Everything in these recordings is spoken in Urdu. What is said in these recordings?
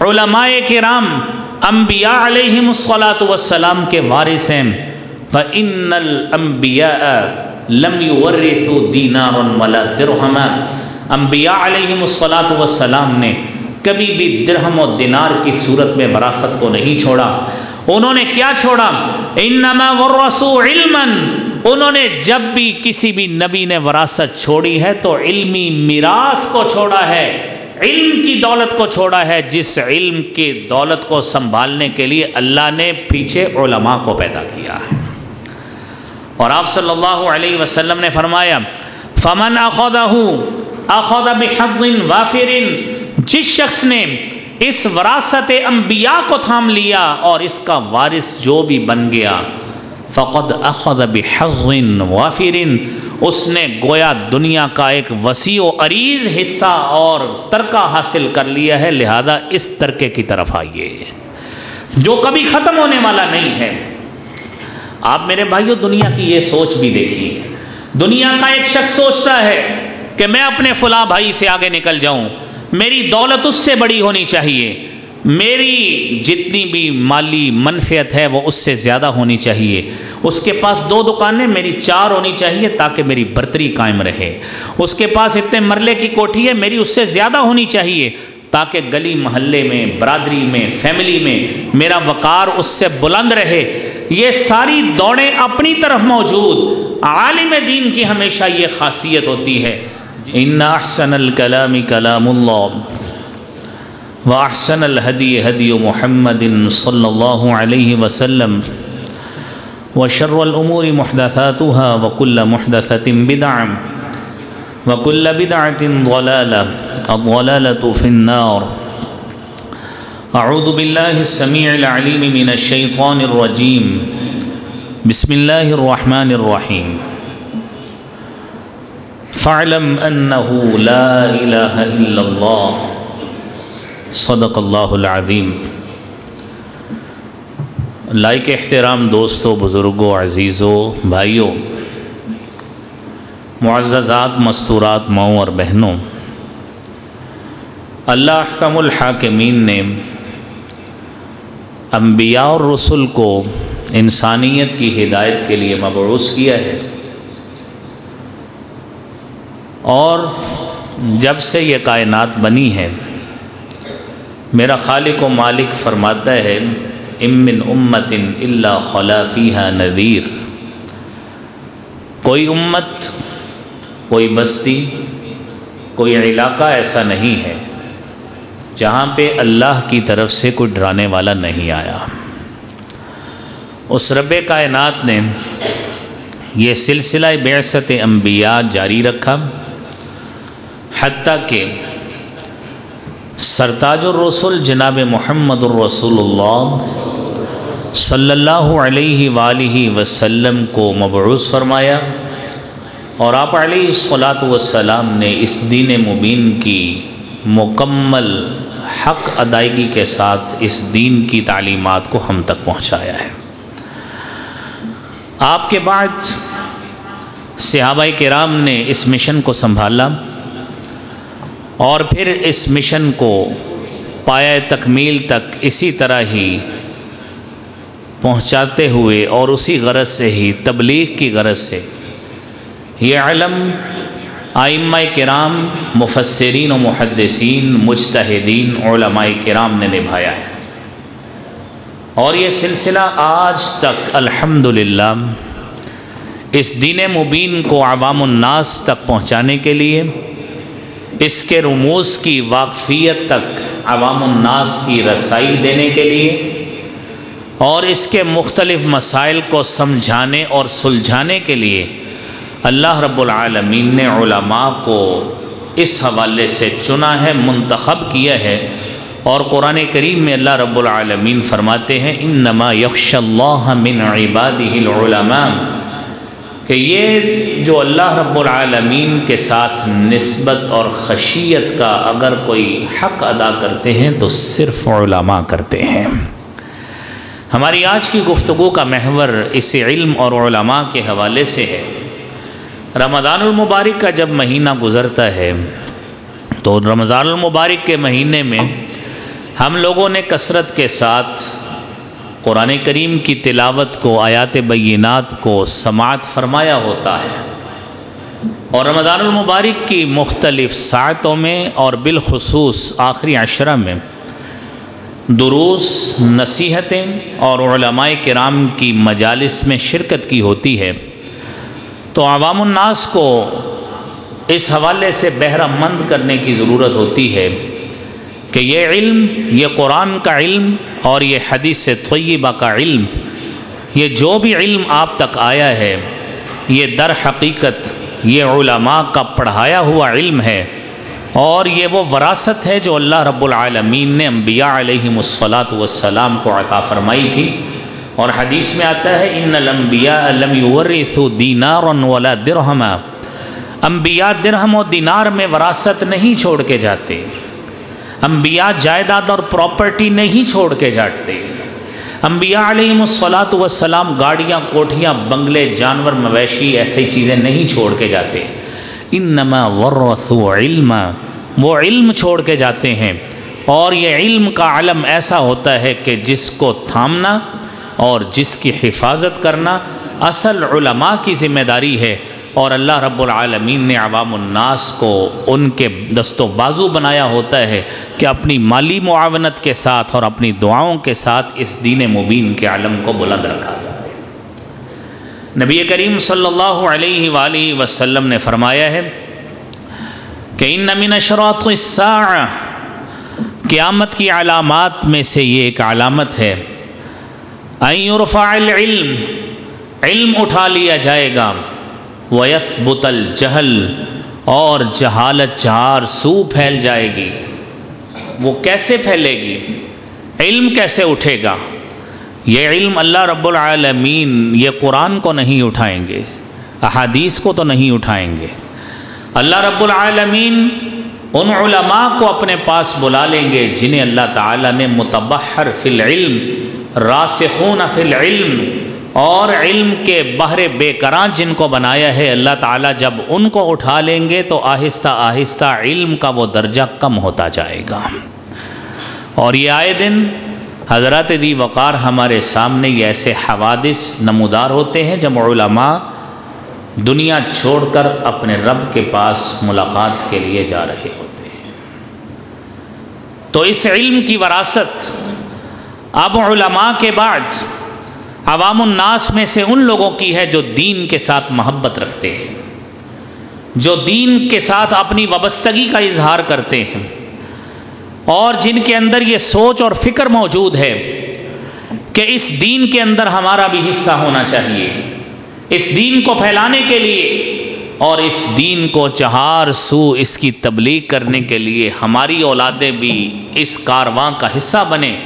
علماء کرام انبیاء علیہم الصلاۃ والسلام کے وارث ہیں۔ فإن الانبیاء لم یورثوا دینارا ولا درہما، انبیاء علیہم الصلاۃ والسلام نے کبھی بھی درہم و دینار کی صورت میں وراثت کو نہیں چھوڑا۔ انہوں نے کیا چھوڑا؟ انما ورثوا علما، انہوں نے جب بھی کسی بھی نبی نے وراثت چھوڑی ہے تو علمی میراث کو چھوڑا ہے، علم کی دولت کو چھوڑا ہے، جس علم کی دولت کو سنبھالنے کے لیے اللہ نے پیچھے علماء کو پیدا کیا ہے۔ اور آپ صلی اللہ علیہ وسلم نے فرمایا فمن اخذہ اخذ بحظ وافر، جس شخص نے اس وراثت انبیاء کو تھام لیا اور اس کا وارث جو بھی بن گیا، فقد اخذ بحظ وافر، اس نے گویا دنیا کا ایک وسیع و عریض حصہ اور ترکہ حاصل کر لیا ہے، لہذا اس ترکے کی طرف آئیے جو کبھی ختم ہونے والا نہیں ہے۔ آپ میرے بھائیو دنیا کی یہ سوچ بھی دیکھیے، دنیا کا ایک شخص سوچتا ہے کہ میں اپنے فلاں بھائی سے آگے نکل جاؤں، میری دولت اس سے بڑی ہونی چاہیے، میری جتنی بھی مالی منفعت ہے وہ اس سے زیادہ ہونی چاہیے، اس کے پاس 2 دکانیں میری 4 ہونی چاہیے تاکہ میری برتری قائم رہے، اس کے پاس اتنے مرلے کی کوٹھی ہے میری اس سے زیادہ ہونی چاہیے تاکہ گلی محلے میں، برادری میں، فیملی میں میرا وقار اس سے بلند رہے۔ یہ ساری دوڑیں اپنی طرف موجود، عالم دین کی ہمیشہ یہ خاصیت ہوتی ہے ان احسن الکلام کلام اللہ واحسن الہدی ہدی محمد صلی اللہ علیہ وسلم وشر الامور محدثاتها وكل محدثة بدعة وكل بدعة ضلالة الضلالة في النار۔ اعوذ باللہ السمیع العلیم من الشیطان الرجیم، بسم اللہ الرحمن الرحیم۔ فاعلم انہ لا الہ الا اللہ، صدق اللہ العظیم۔ لائق احترام دوستو، بزرگوں، عزیزوں، بھائیوں، معززات، مستورات، ماؤں اور بہنوں، اللہ احکم الحاکمین نے انبیاء اور رسل کو انسانیت کی ہدایت کے لیے مبعوث کیا ہے، اور جب سے یہ کائنات بنی ہے میرا خالق و مالک فرماتا ہے ام من امت الا خلا فیہا نذیر، کوئی امت، کوئی بستی، کوئی علاقہ ایسا نہیں ہے جہاں پہ اللہ کی طرف سے کوئی ڈرانے والا نہیں آیا۔ اس رب کائنات نے یہ سلسلہ بعثت انبیاء جاری رکھا، حتیٰ کہ سرتاج الرسل جناب محمد الرسول اللہ صلی اللہ علیہ وآلہ وسلم کو مبعوث فرمایا، اور آپ علیہ الصلاۃ والسلام نے اس دین مبین کی مکمل حق ادائیگی کے ساتھ اس دین کی تعلیمات کو ہم تک پہنچایا ہے۔ آپ کے بعد صحابہ کرام نے اس مشن کو سنبھالا اور پھر اس مشن کو پایہ تکمیل تک اسی طرح ہی پہنچاتے ہوئے اور اسی غرض سے ہی، تبلیغ کی غرض سے، یہ علم ائمہ کرام، مفسرین و محدثین، مجتہدین، علماء کرام نے نبھایا ہے، اور یہ سلسلہ آج تک الحمدللہ اس دین مبین کو عوام الناس تک پہنچانے کے لیے، اس کے رموز کی واقفیت تک عوام الناس کی رسائی دینے کے لیے، اور اس کے مختلف مسائل کو سمجھانے اور سلجھانے کے لیے اللہ رب العالمین نے علماء کو اس حوالے سے چنا ہے، منتخب کیا ہے، اور قرآن کریم میں اللہ رب العالمین فرماتے ہیں انما یخشی اللہ من عبادہ العلماء، کہ یہ جو اللہ رب العالمین کے ساتھ نسبت اور خشیت کا اگر کوئی حق ادا کرتے ہیں تو صرف علماء کرتے ہیں۔ ہماری آج کی گفتگو کا محور اس علم اور علماء کے حوالے سے ہے۔ رمضان المبارک کا جب مہینہ گزرتا ہے تو رمضان المبارک کے مہینے میں ہم لوگوں نے کثرت کے ساتھ قرآن کریم کی تلاوت کو، آیات بینات کو سماعت فرمایا ہوتا ہے، اور رمضان المبارک کی مختلف ساعتوں میں اور بالخصوص آخری عشرہ میں دروس، نصیحتیں اور علماء کرام کی مجالس میں شرکت کی ہوتی ہے، تو عوام الناس کو اس حوالے سے بہرہ مند کرنے کی ضرورت ہوتی ہے کہ یہ علم، یہ قرآن کا علم اور یہ حدیث طیبہ کا علم، یہ جو بھی علم آپ تک آیا ہے، یہ در حقیقت یہ علماء کا پڑھایا ہوا علم ہے، اور یہ وہ وراثت ہے جو اللہ رب العالمین نے انبیاء علیہم الصلاۃ والسلام کو عطا فرمائی تھی۔ اور حدیث میں آتا ہے ان الانبیاء لم یورثوا دینارا ولا درہما، انبیاء درہم و دینار میں وراثت نہیں چھوڑ کے جاتے، انبیاء جائیداد اور پراپرٹی نہیں چھوڑ کے جاتے، انبیاء علیہم الصلاۃ والسلام گاڑیاں، کوٹھیاں، بنگلے، جانور، مویشی ایسی چیزیں نہیں چھوڑ کے جاتے، انما ورثوا علما، وہ علم چھوڑ کے جاتے ہیں، اور یہ علم کا علم ایسا ہوتا ہے کہ جس کو تھامنا اور جس کی حفاظت کرنا اصل علماء کی ذمہ داری ہے، اور اللہ رب العالمین نے عوام الناس کو ان کے دست و بازو بنایا ہوتا ہے کہ اپنی مالی معاونت کے ساتھ اور اپنی دعاؤں کے ساتھ اس دین مبین کے علم کو بلند رکھا جائے۔ نبی کریم صلی اللہ علیہ وآلہ وسلم نے فرمایا ہے کہ ان من اشراط الساعہ، قیامت کی علامات میں سے یہ ایک علامت ہے، ان یرفع العلم، علم اٹھا لیا جائے گا، وَيَثْبُتَ الْجَهْلُ، اور جہالت چار سو پھیل جائے گی۔ وہ کیسے پھیلے گی؟ علم کیسے اٹھے گا؟ یہ علم اللہ رب العالمین یہ قرآن کو نہیں اٹھائیں گے، احادیث کو تو نہیں اٹھائیں گے، اللہ رب العالمین ان علماء کو اپنے پاس بلا لیں گے جنہیں اللہ تعالیٰ نے متبحر فی العلم، راسخون فی العلم، اور علم کے بحر بے کراں جن کو بنایا ہے، اللہ تعالیٰ جب ان کو اٹھا لیں گے تو آہستہ آہستہ علم کا وہ درجہ کم ہوتا جائے گا۔ اور یہ آئے دن حضرات دی وقار ہمارے سامنے یہ ایسے حوادث نمودار ہوتے ہیں جب علماء دنیا چھوڑ کر اپنے رب کے پاس ملاقات کے لیے جا رہے ہوتے ہیں۔ تو اس علم کی وراثت اب علماء کے بعد عوام الناس میں سے ان لوگوں کی ہے جو دین کے ساتھ محبت رکھتے ہیں، جو دین کے ساتھ اپنی وابستگی کا اظہار کرتے ہیں، اور جن کے اندر یہ سوچ اور فکر موجود ہے کہ اس دین کے اندر ہمارا بھی حصہ ہونا چاہیے، اس دین کو پھیلانے کے لیے اور اس دین کو چہار سو اس کی تبلیغ کرنے کے لیے ہماری اولادیں بھی اس کارواں کا حصہ بنیں۔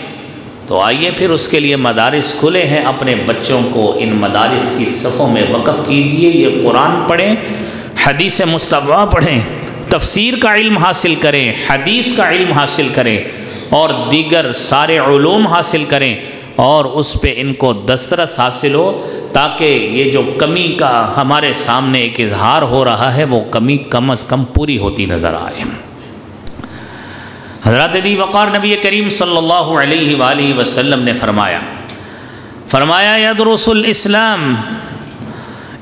تو آئیے پھر اس کے لیے مدارس کھلے ہیں، اپنے بچوں کو ان مدارس کی صفوں میں وقف کیجئے، یہ قرآن پڑھیں، حدیث مصطفیٰ پڑھیں، تفسیر کا علم حاصل کریں، حدیث کا علم حاصل کریں، اور دیگر سارے علوم حاصل کریں، اور اس پہ ان کو دسترس حاصل ہو، تاکہ یہ جو کمی کا ہمارے سامنے ایک اظہار ہو رہا ہے وہ کمی کم از کم پوری ہوتی نظر آئے۔ حضرت دی وقار نبی کریم صلی اللہ علیہ وآلہ وسلم نے فرمایا یدرس الاسلام،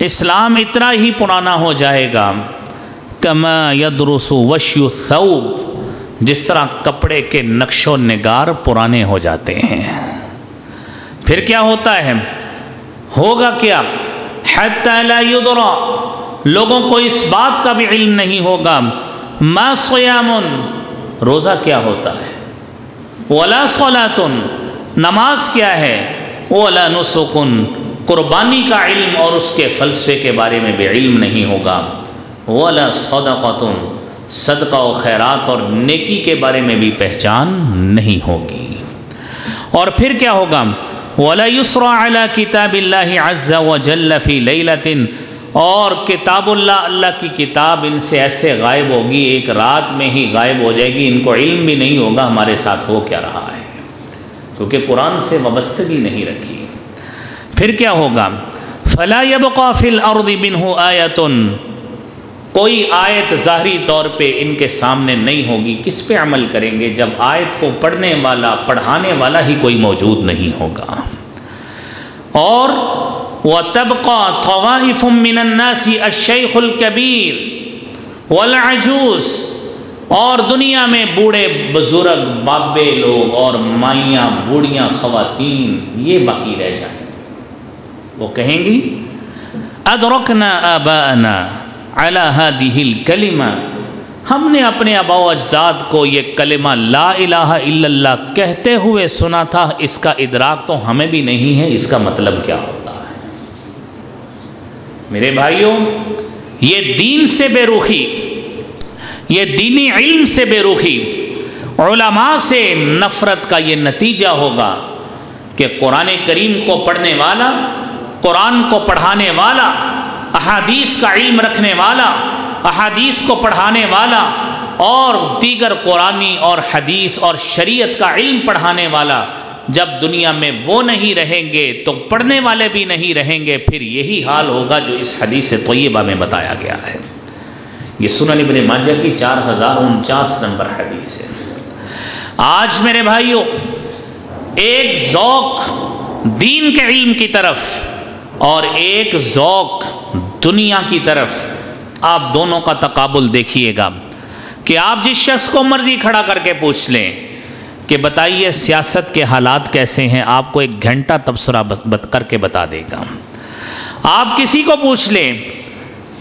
اسلام اتنا ہی پرانا ہو جائے گا کما یدرس وشی الثوب، جس طرح کپڑے کے نقش و نگار پرانے ہو جاتے ہیں۔ پھر کیا ہوتا ہے؟ ہوگا کیا؟ حتی لا یدرا، لوگوں کو اس بات کا بھی علم نہیں ہوگا، ما صیام، روزہ کیا ہوتا ہے، ولا صلاۃ، نماز کیا ہے، ولا نسک، قربانی کا علم اور اس کے فلسفے کے بارے میں بھی علم نہیں ہوگا، ولا صدقۃ، صدقہ و خیرات اور نیکی کے بارے میں بھی پہچان نہیں ہوگی۔ اور پھر کیا ہوگا؟ ولا یسرا علی کتاب اللہ عز وجل فی لیلۃ، اور کتاب اللہ کی کتاب ان سے ایسے غائب ہوگی، ایک رات میں ہی غائب ہو جائے گی، ان کو علم بھی نہیں ہوگا ہمارے ساتھ ہو کیا رہا ہے، کیونکہ قرآن سے وابستگی نہیں رکھی۔ پھر کیا ہوگا؟ فلا یبقى فی الارض منہ آیۃ، کوئی آیت ظاہری طور پہ ان کے سامنے نہیں ہوگی، کس پہ عمل کریں گے جب آیت کو پڑھنے والا پڑھانے والا ہی کوئی موجود نہیں ہوگا؟ اور وَتَبْقَى طَوَائِفٌ مِّنَ النَّاسِ الشَّيْخُ الْكَبِيرُ وَالْعَجُوزُ، اور دنیا میں بوڑھے بزرگ بابے لوگ اور مائیاں بوڑھیاں خواتین یہ باقی رہ جائیں، وہ کہیں گی أَدْرَكْنَا آبَاءَنَا عَلَى هَذِهِ الْكَلِمَةِ، ہم نے اپنے آباء و اجداد کو یہ کلمہ لا الہ الا اللہ کہتے ہوئے سنا تھا، اس کا ادراک تو ہمیں بھی نہیں ہے، اس کا مطلب کیا ہوتا ہے؟ میرے بھائیوں، یہ دین سے بے رخی، یہ دینی علم سے بے رخی، علماء سے نفرت کا یہ نتیجہ ہوگا کہ قرآن کریم کو پڑھنے والا، قرآن کو پڑھانے والا، احادیث کا علم رکھنے والا، احادیث کو پڑھانے والا اور دیگر قرآنی اور حدیث اور شریعت کا علم پڑھانے والا جب دنیا میں وہ نہیں رہیں گے تو پڑھنے والے بھی نہیں رہیں گے، پھر یہی حال ہوگا جو اس حدیث طیبہ میں بتایا گیا ہے۔ یہ سنن ابن ماجہ کی 4049 نمبر حدیث ہے۔ آج میرے بھائیوں، ایک ذوق دین کے علم کی طرف اور ایک ذوق دنیا کی طرف، آپ دونوں کا تقابل دیکھیے گا کہ آپ جس شخص کو مرضی کھڑا کر کے پوچھ لیں کہ بتائیے سیاست کے حالات کیسے ہیں، آپ کو 1 گھنٹہ تبصرہ کر کے بتا دے گا۔ آپ کسی کو پوچھ لیں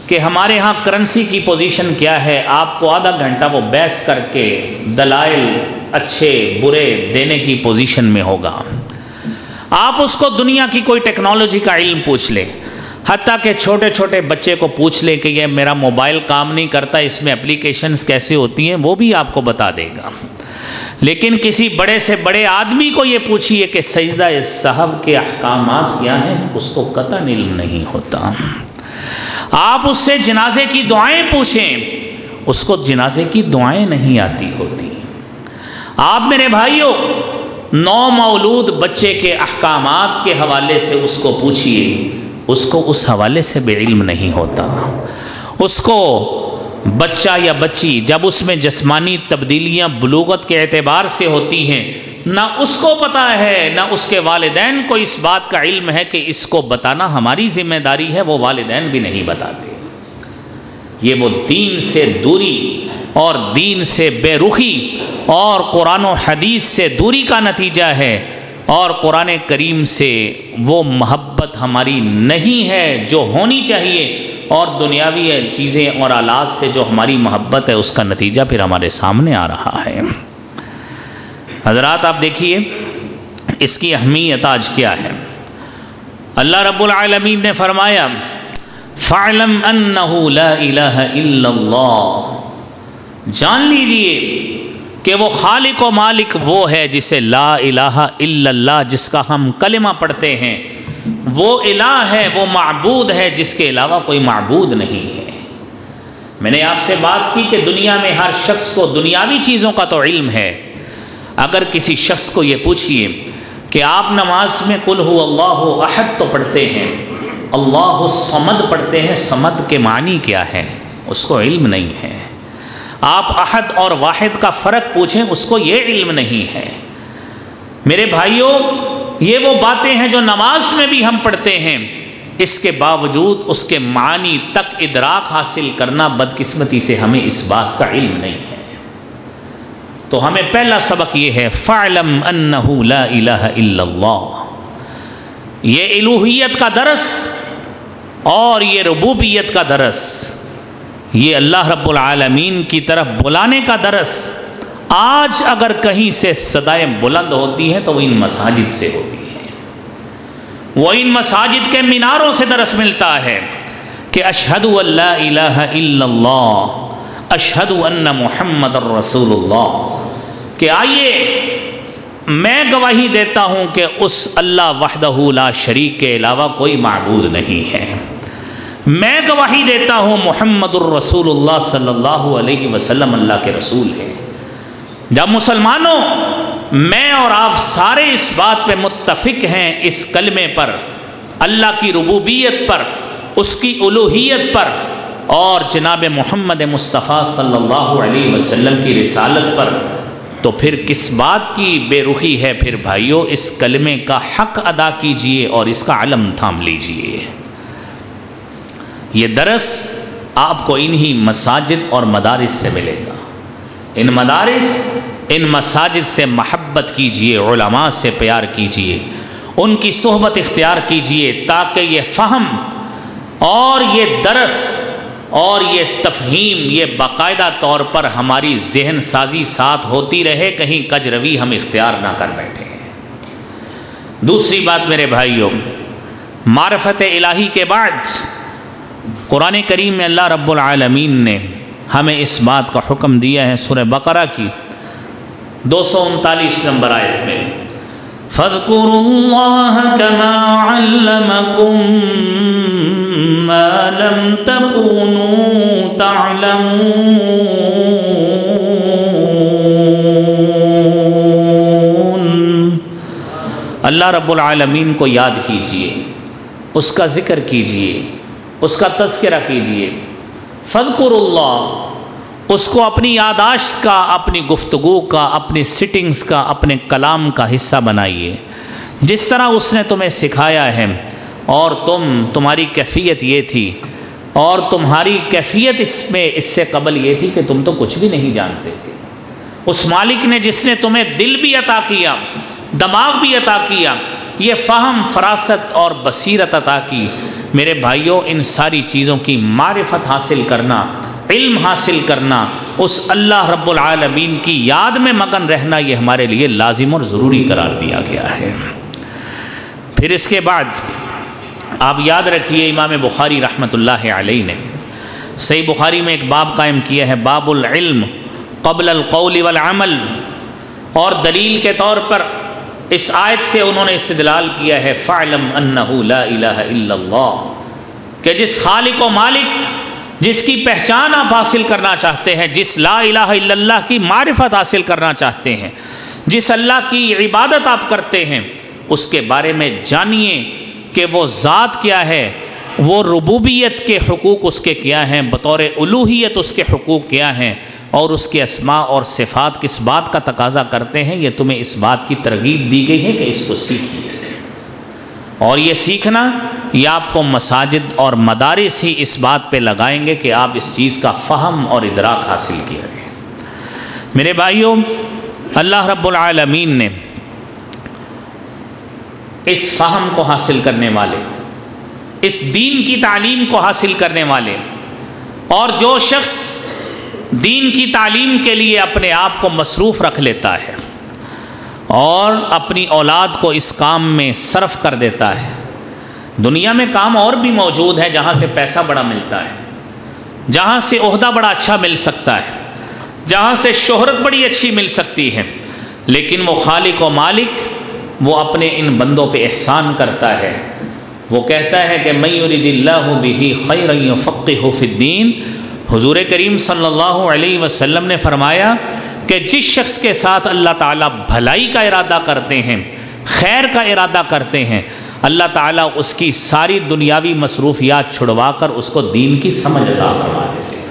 کہ ہمارے ہاں کرنسی کی پوزیشن کیا ہے، آپ کو آدھا گھنٹہ وہ بحث کر کے دلائل اچھے برے دینے کی پوزیشن میں ہوگا۔ آپ اس کو دنیا کی کوئی ٹیکنالوجی کا علم پوچھ لیں، حتیٰ کہ چھوٹے چھوٹے بچے کو پوچھ لیں کہ یہ میرا موبائل کام نہیں کرتا، اس میں اپلیکیشنز کیسے ہوتی ہیں، وہ بھی آپ کو بتا دے گا۔ لیکن کسی بڑے سے بڑے آدمی کو یہ پوچھئے کہ سجدہ سہو کے احکامات کیا ہیں، اس کو قطعاً علم نہیں ہوتا۔ آپ اس سے جنازے کی دعائیں پوچھیں، اس کو جنازے کی دعائیں نہیں آتی ہوتی۔ آپ میرے بھائیوں، نو مولود بچے کے احکامات کے حوالے سے اس کو پوچھئے، اس کو اس حوالے سے بھی علم نہیں ہوتا۔ اس کو بچہ یا بچی جب اس میں جسمانی تبدیلیاں بلوغت کے اعتبار سے ہوتی ہیں، نہ اس کو پتہ ہے نہ اس کے والدین کو اس بات کا علم ہے کہ اس کو بتانا ہماری ذمہ داری ہے، وہ والدین بھی نہیں بتاتے۔ یہ وہ دین سے دوری اور دین سے بے رخی اور قرآن و حدیث سے دوری کا نتیجہ ہے، اور قرآن کریم سے وہ محبت ہماری نہیں ہے جو ہونی چاہیے، اور دنیاوی چیزیں اور آلات سے جو ہماری محبت ہے اس کا نتیجہ پھر ہمارے سامنے آ رہا ہے۔ حضرات آپ دیکھیے اس کی اہمیت آج کیا ہے۔ اللہ رب العالمین نے فرمایا فَاعْلَمْ أَنَّهُ لَا إِلَهَ إِلَّا اللَّهُ، جان لیجئے کہ وہ خالق و مالک وہ ہے جسے لا الہ الا اللہ، جس کا ہم کلمہ پڑھتے ہیں، وہ الہ ہے، وہ معبود ہے جس کے علاوہ کوئی معبود نہیں ہے۔ میں نے آپ سے بات کی کہ دنیا میں ہر شخص کو دنیاوی چیزوں کا تو علم ہے۔ اگر کسی شخص کو یہ پوچھئے کہ آپ نماز میں قل هو اللہ احد تو پڑھتے ہیں، اللہ الصمد پڑھتے ہیں، صمد کے معنی کیا ہے، اس کو علم نہیں ہے۔ آپ احد اور واحد کا فرق پوچھیں، اس کو یہ علم نہیں ہے۔ میرے بھائیوں، یہ وہ باتیں ہیں جو نماز میں بھی ہم پڑھتے ہیں، اس کے باوجود اس کے معنی تک ادراک حاصل کرنا بدقسمتی سے ہمیں اس بات کا علم نہیں ہے۔ تو ہمیں پہلا سبق یہ ہے فَاعْلَمْ أَنَّهُ لَا إِلَهَ إِلَّا اللَّهُ، یہ الوہیت کا درس اور یہ ربوبیت کا درس، یہ اللہ رب العالمین کی طرف بلانے کا درس آج اگر کہیں سے صدائیں بلند ہوتی ہیں تو وہ ان مساجد سے ہوتی ہیں، وہ ان مساجد کے میناروں سے درس ملتا ہے کہ اشہد ان لا الہ الا اللہ، اشہد ان محمد الرسول اللہ، کہ آئیے میں گواہی دیتا ہوں کہ اس اللہ وحدہ لا شریک کے علاوہ کوئی معبود نہیں ہے، میں گواہی دیتا ہوں محمد الرسول اللہ صلی اللہ علیہ وسلم اللہ کے رسول ہے۔ جب مسلمانوں میں اور آپ سارے اس بات پہ متفق ہیں، اس کلمے پر، اللہ کی ربوبیت پر، اس کی الوہیت پر، اور جناب محمد مصطفیٰ صلی اللہ علیہ وسلم کی رسالت پر، تو پھر کس بات کی بے رخی ہے؟ پھر بھائیو اس کلمے کا حق ادا کیجئے اور اس کا علم تھام لیجئے۔ یہ درس آپ کو انہی مساجد اور مدارس سے ملے گا۔ ان مدارس، ان مساجد سے محبت کیجئے، علماء سے پیار کیجئے، ان کی صحبت اختیار کیجئے، تاکہ یہ فہم اور یہ درس اور یہ تفہیم یہ باقاعدہ طور پر ہماری ذہن سازی ساتھ ہوتی رہے، کہیں کج روی ہم اختیار نہ کر بیٹھیں۔ دوسری بات میرے بھائیوں، معرفت الہی کے بعد قرآن کریم میں اللہ رب العالمین نے ہمیں اس بات کا حکم دیا ہے، سورہ بقرہ کی 239 نمبر آیت میں، فَاذْكُرُوا اللَّهَ كَمَا عَلَّمَكُم مَّا لَمْ تَكُونُوا تَعْلَمُونَ۔ اللہ رب العالمین کو یاد کیجئے، اس کا ذکر کیجئے، اس کا تذکرہ کیجئے۔ فَاذْكُرُوا اللَّهَ، اس کو اپنی یاداشت کا، اپنی گفتگو کا، اپنی سٹنگز کا، اپنے کلام کا حصہ بنائیے، جس طرح اس نے تمہیں سکھایا ہے۔ اور تمہاری کیفیت یہ تھی، اور تمہاری کیفیت اس سے قبل یہ تھی کہ تم تو کچھ بھی نہیں جانتے تھے۔ اس مالک نے جس نے تمہیں دل بھی عطا کیا، دماغ بھی عطا کیا، یہ فہم، فراست اور بصیرت عطا کی، میرے بھائیوں ان ساری چیزوں کی معرفت حاصل کرنا، علم حاصل کرنا، اس اللہ رب العالمین کی یاد میں مگن رہنا، یہ ہمارے لیے لازم اور ضروری قرار دیا گیا ہے۔ پھر اس کے بعد آپ یاد رکھیے، امام بخاری رحمۃ اللہ علیہ نے صحیح بخاری میں ایک باب قائم کیا ہے، باب العلم قبل القول والعمل، اور دلیل کے طور پر اس آیت سے انہوں نے استدلال کیا ہے، فَاعْلَمْ أَنَّهُ لَا إِلَهَ إِلَّا اللَّهُ، کہ جس خالق و مالک جس کی پہچان آپ حاصل کرنا چاہتے ہیں، جس لا الہ الا اللہ کی معرفت حاصل کرنا چاہتے ہیں، جس اللہ کی عبادت آپ کرتے ہیں، اس کے بارے میں جانیے کہ وہ ذات کیا ہے، وہ ربوبیت کے حقوق اس کے کیا ہیں، بطور الوہیت اس کے حقوق کیا ہیں، اور اس کے اسماء اور صفات کس بات کا تقاضا کرتے ہیں۔ یہ تمہیں اس بات کی ترغیب دی گئی ہے کہ اس کو سیکھیے، اور یہ سیکھنا یہ آپ کو مساجد اور مدارس ہی اس بات پہ لگائیں گے کہ آپ اس چیز کا فہم اور ادراک حاصل کیا گیا۔ میرے بھائیوں، اللہ رب العالمین نے اس فہم کو حاصل کرنے والے، اس دین کی تعلیم کو حاصل کرنے والے، اور جو شخص دین کی تعلیم کے لیے اپنے آپ کو مصروف رکھ لیتا ہے اور اپنی اولاد کو اس کام میں صرف کر دیتا ہے، دنیا میں کام اور بھی موجود ہے جہاں سے پیسہ بڑا ملتا ہے، جہاں سے عہدہ بڑا اچھا مل سکتا ہے، جہاں سے شہرت بڑی اچھی مل سکتی ہے، لیکن وہ خالق و مالک وہ اپنے ان بندوں پہ احسان کرتا ہے۔ وہ کہتا ہے کہ مَن یُرِدِ اللَّهُ بِهِ خَیْرًا یُفَقِّهُ فِی الدِّین۔ حضور کریم صلی اللہ علیہ وسلم نے فرمایا کہ جس شخص کے ساتھ اللہ تعالیٰ بھلائی کا ارادہ کرتے ہیں، خیر کا ارادہ کرتے ہیں، اللہ تعالیٰ اس کی ساری دنیاوی مصروفیات چھڑوا کر اس کو دین کی سمجھ عطا فرما دیتے ہیں۔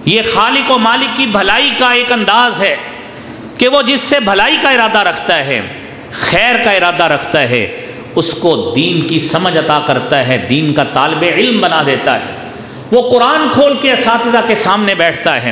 یہ خالق و مالک کی بھلائی کا ایک انداز ہے کہ وہ جس سے بھلائی کا ارادہ رکھتا ہے، خیر کا ارادہ رکھتا ہے، اس کو دین کی سمجھ عطا کرتا ہے، دین کا طالب علم بنا دیتا ہے۔ وہ قرآن کھول کے اساتذہ کے سامنے بیٹھتا ہے،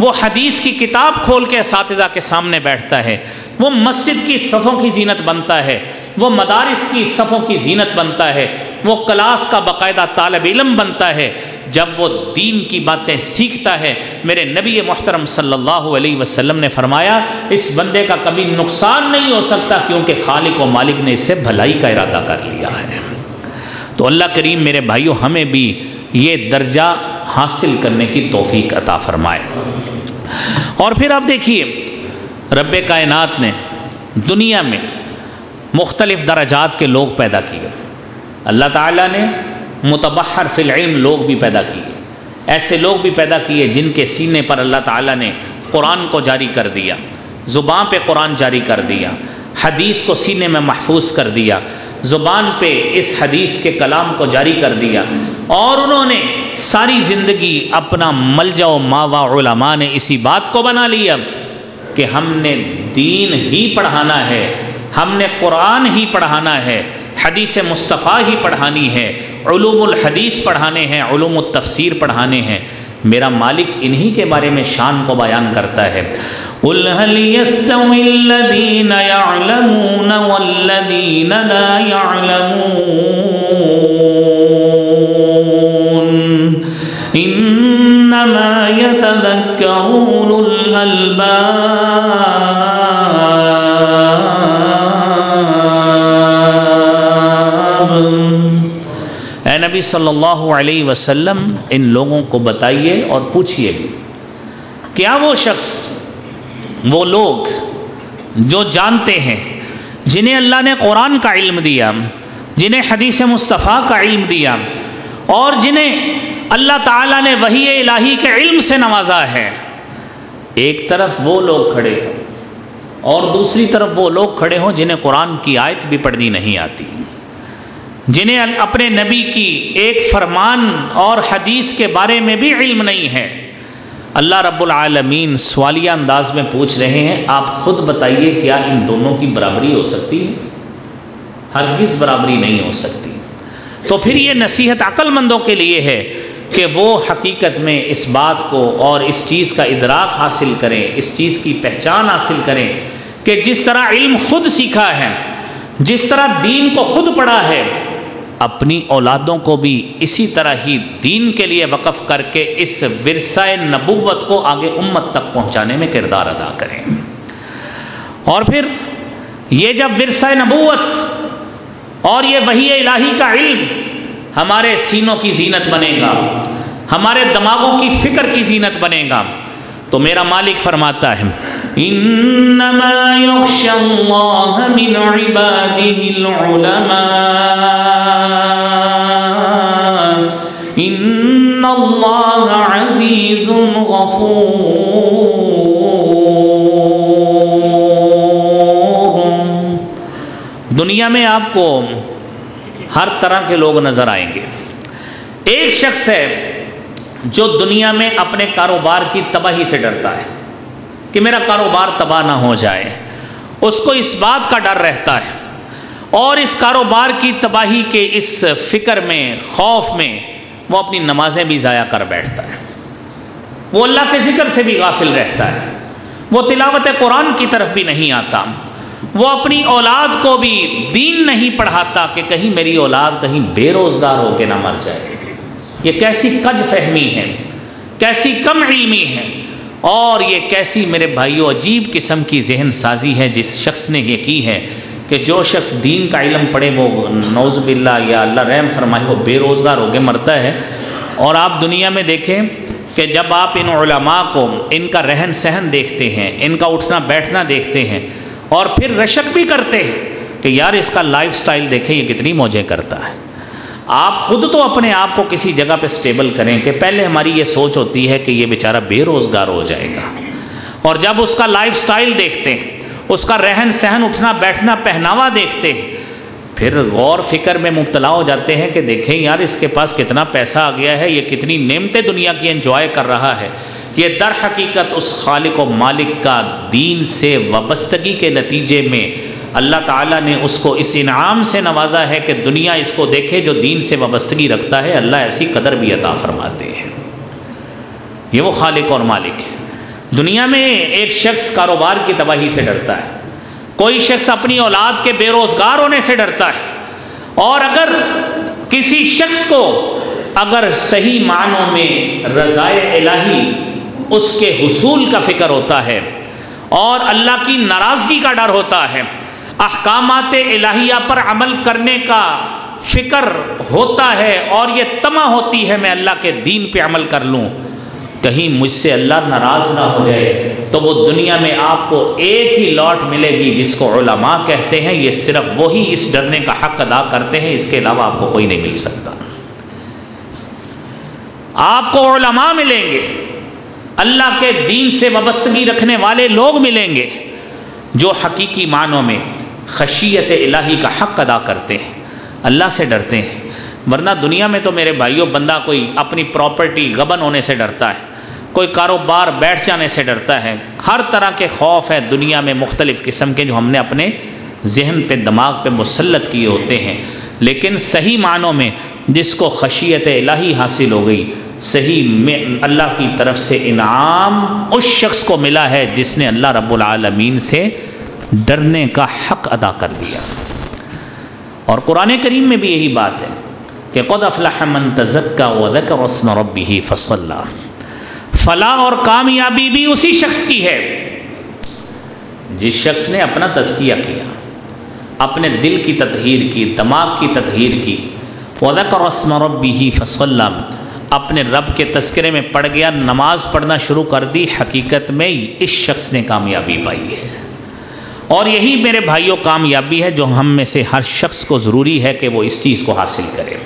وہ حدیث کی کتاب کھول کے اساتذہ کے سامنے بیٹھتا ہے، وہ مسجد کی صفوں کی زینت بنتا ہے، وہ مدارس کی صفوں کی زینت بنتا ہے، وہ کلاس کا باقاعدہ طالب علم بنتا ہے۔ جب وہ دین کی باتیں سیکھتا ہے، میرے نبی محترم صلی اللہ علیہ وسلم نے فرمایا اس بندے کا کبھی نقصان نہیں ہو سکتا، کیونکہ خالق و مالک نے اس سے بھلائی کا ارادہ کر لیا ہے۔ تو اللہ کریم میرے بھائیوں ہمیں بھی یہ درجہ حاصل کرنے کی توفیق عطا فرمائے۔ اور پھر آپ دیکھیے، رب کائنات نے دنیا میں مختلف درجات کے لوگ پیدا کیے، اللہ تعالیٰ نے متبحر فی العلم لوگ بھی پیدا کیے، ایسے لوگ بھی پیدا کیے جن کے سینے پر اللہ تعالیٰ نے قرآن کو جاری کر دیا، زبان پہ قرآن جاری کر دیا، حدیث کو سینے میں محفوظ کر دیا، زبان پہ اس حدیث کے کلام کو جاری کر دیا، اور انہوں نے ساری زندگی اپنا ملجا و ماوا علماء نے اسی بات کو بنا لیا کہ ہم نے دین ہی پڑھانا ہے، ہم نے قرآن ہی پڑھانا ہے، حدیث مصطفیٰ ہی پڑھانی ہے، علوم الحدیث پڑھانے ہیں، علوم التفسیر پڑھانے ہیں۔ میرا مالک انہی کے بارے میں شان کو بیان کرتا ہے، قُلْ هَلْ يَسْتَوِي الَّذِينَ يَعْلَمُونَ وَالَّذِينَ لَا يَعْلَمُونَ إِنَّمَا يَتَذَكَّرُ أُولُو الْأَلْبَابِ۔ اے نبی صلی اللہ علیہ وسلم ان لوگوں کو بتائیے اور پوچھئے بھی، کیا وہ شخص، وہ لوگ جو جانتے ہیں، جنہیں اللہ نے قرآن کا علم دیا، جنہیں حدیث مصطفیٰ کا علم دیا، اور جنہیں اللہ تعالیٰ نے وحی الہی کے علم سے نوازا ہے، ایک طرف وہ لوگ کھڑے ہوں اور دوسری طرف وہ لوگ کھڑے ہوں جنہیں قرآن کی آیت بھی پڑھنی نہیں آتی، جنہیں اپنے نبی کی ایک فرمان اور حدیث کے بارے میں بھی علم نہیں ہے۔ اللہ رب العالمین سوالیہ انداز میں پوچھ رہے ہیں، آپ خود بتائیے کیا ان دونوں کی برابری ہو سکتی ہے؟ ہرگز برابری نہیں ہو سکتی۔ تو پھر یہ نصیحت عقل مندوں کے لیے ہے کہ وہ حقیقت میں اس بات کو اور اس چیز کا ادراک حاصل کریں، اس چیز کی پہچان حاصل کریں کہ جس طرح علم خود سیکھا ہے، جس طرح دین کو خود پڑھا ہے، اپنی اولادوں کو بھی اسی طرح ہی دین کے لیے وقف کر کے اس ورثہ نبوت کو آگے امت تک پہنچانے میں کردار ادا کریں۔ اور پھر یہ جب ورثہ نبوت اور یہ وحی الہی کا علم ہمارے سینوں کی زینت بنے گا، ہمارے دماغوں کی فکر کی زینت بنے گا، تو میرا مالک فرماتا ہے انما یخشی اللہ من عبادہ العلماء ان اللہ عزیز غفور۔ دنیا میں آپ کو ہر طرح کے لوگ نظر آئیں گے۔ ایک شخص ہے جو دنیا میں اپنے کاروبار کی تباہی سے ڈرتا ہے کہ میرا کاروبار تباہ نہ ہو جائے، اس کو اس بات کا ڈر رہتا ہے، اور اس کاروبار کی تباہی کے اس فکر میں، خوف میں وہ اپنی نمازیں بھی ضائع کر بیٹھتا ہے، وہ اللہ کے ذکر سے بھی غافل رہتا ہے، وہ تلاوت قرآن کی طرف بھی نہیں آتا، وہ اپنی اولاد کو بھی دین نہیں پڑھاتا کہ کہیں میری اولاد کہیں بے روزگار ہو کے نہ مر جائے۔ یہ کیسی کج فہمی ہے، کیسی کم علمی ہے، اور یہ کیسی میرے بھائیو عجیب قسم کی ذہن سازی ہے جس شخص نے یہ کی ہے کہ جو شخص دین کا علم پڑھے وہ نعوذ باللہ یا اللہ رحم فرمائے وہ بے روزگار ہو کے مرتا ہے۔ اور آپ دنیا میں دیکھیں کہ جب آپ ان علماء کو، ان کا رہن سہن دیکھتے ہیں، ان کا اٹھنا بیٹھنا دیکھتے ہیں، اور پھر رشک بھی کرتے ہیں کہ یار اس کا لائف سٹائل دیکھیں یہ کتنی موجیں کرتا ہے، آپ خود تو اپنے آپ کو کسی جگہ پہ سٹیبل کریں کہ پہلے ہماری یہ سوچ ہوتی ہے کہ یہ بیچارہ بے روزگار ہو جائے گا، اور جب اس کا لائف سٹائل دیکھتے ہیں، اس کا رہن سہن اٹھنا بیٹھنا پہناوا دیکھتے ہیں، پھر غور فکر میں مبتلا ہو جاتے ہیں کہ دیکھیں یار اس کے پاس کتنا پیسہ آ گیا ہے، یہ کتنی نعمتیں دنیا کی انجوائے کر رہا ہے، یہ در حقیقت اس خالق و مالک کا دین سے وابستگی کے نتیجے میں اللہ تعالیٰ نے اس کو اس انعام سے نوازا ہے کہ دنیا اس کو دیکھے جو دین سے وابستگی رکھتا ہے، اللہ ایسی قدر بھی عطا فرماتے ہیں۔ یہ وہ خالق اور مالک ہے۔ دنیا میں ایک شخص کاروبار کی تباہی سے ڈرتا ہے، کوئی شخص اپنی اولاد کے بے روزگار ہونے سے ڈرتا ہے، اور اگر کسی شخص کو اگر صحیح معنوں میں رضائے الہی اس کے حصول کا فکر ہوتا ہے اور اللہ کی ناراضگی کا ڈر ہوتا ہے، احکامات الہیہ پر عمل کرنے کا فکر ہوتا ہے، اور یہ طمع ہوتی ہے میں اللہ کے دین پہ عمل کر لوں، کہیں مجھ سے اللہ ناراض نہ ہو جائے، تو وہ دنیا میں آپ کو ایک ہی لاٹ ملے گی جس کو علماء کہتے ہیں۔ یہ صرف وہی اس ڈرنے کا حق ادا کرتے ہیں، اس کے علاوہ آپ کو کوئی نہیں مل سکتا۔ آپ کو علماء ملیں گے، اللہ کے دین سے وابستگی رکھنے والے لوگ ملیں گے جو حقیقی معنوں میں خشیت الہی کا حق ادا کرتے ہیں، اللہ سے ڈرتے ہیں، ورنہ دنیا میں تو میرے بھائیوں بندہ کوئی اپنی پراپرٹی غبن ہونے سے ڈرتا ہے، کوئی کاروبار بیٹھ جانے سے ڈرتا ہے، ہر طرح کے خوف ہے دنیا میں مختلف قسم کے جو ہم نے اپنے ذہن پہ دماغ پہ مسلط کیے ہوتے ہیں۔ لیکن صحیح معنوں میں جس کو خشیت الہی حاصل ہو گئی، صحیح میں اللہ کی طرف سے انعام اس شخص کو ملا ہے جس نے اللہ رب العالمین سے ڈرنے کا حق ادا کر دیا۔ اور قرآن کریم میں بھی یہی بات ہے کہ قد افلح من تزکا وذکر اسم ربہ فصلی، فلاح اور کامیابی بھی اسی شخص کی ہے جس شخص نے اپنا تزکیہ کیا، اپنے دل کی تطہیر کی، دماغ کی تطہیر کی، وذکر اسم ربہ فصلی، اپنے رب کے تذکرے میں پڑ گیا، نماز پڑھنا شروع کر دی، حقیقت میں اس شخص نے کامیابی پائی ہے۔ اور یہی میرے بھائیوں کامیابی ہے جو ہم میں سے ہر شخص کو ضروری ہے کہ وہ اس چیز کو حاصل کرے۔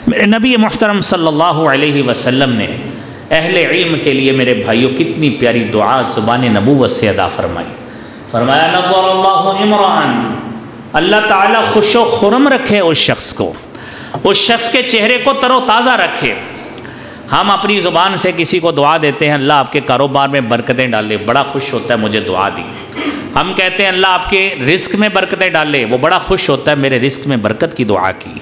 میرے نبی محترم صلی اللہ علیہ وسلم نے اہل علم کے لیے میرے بھائیوں کتنی پیاری دعا زبان نبوت سے ادا فرمائی۔ فرمایا نظر اللہ عمران، اللہ تعالیٰ خوش و خرم رکھے اس شخص کو، اس شخص کے چہرے کو تر و تازہ رکھے۔ ہم اپنی زبان سے کسی کو دعا دیتے ہیں اللہ آپ کے کاروبار میں برکتیں ڈالے، بڑا خوش ہوتا ہے مجھے دعا دی۔ ہم کہتے ہیں اللہ آپ کے رزق میں برکتیں ڈالے، وہ بڑا خوش ہوتا ہے میرے رزق میں برکت کی دعا کی۔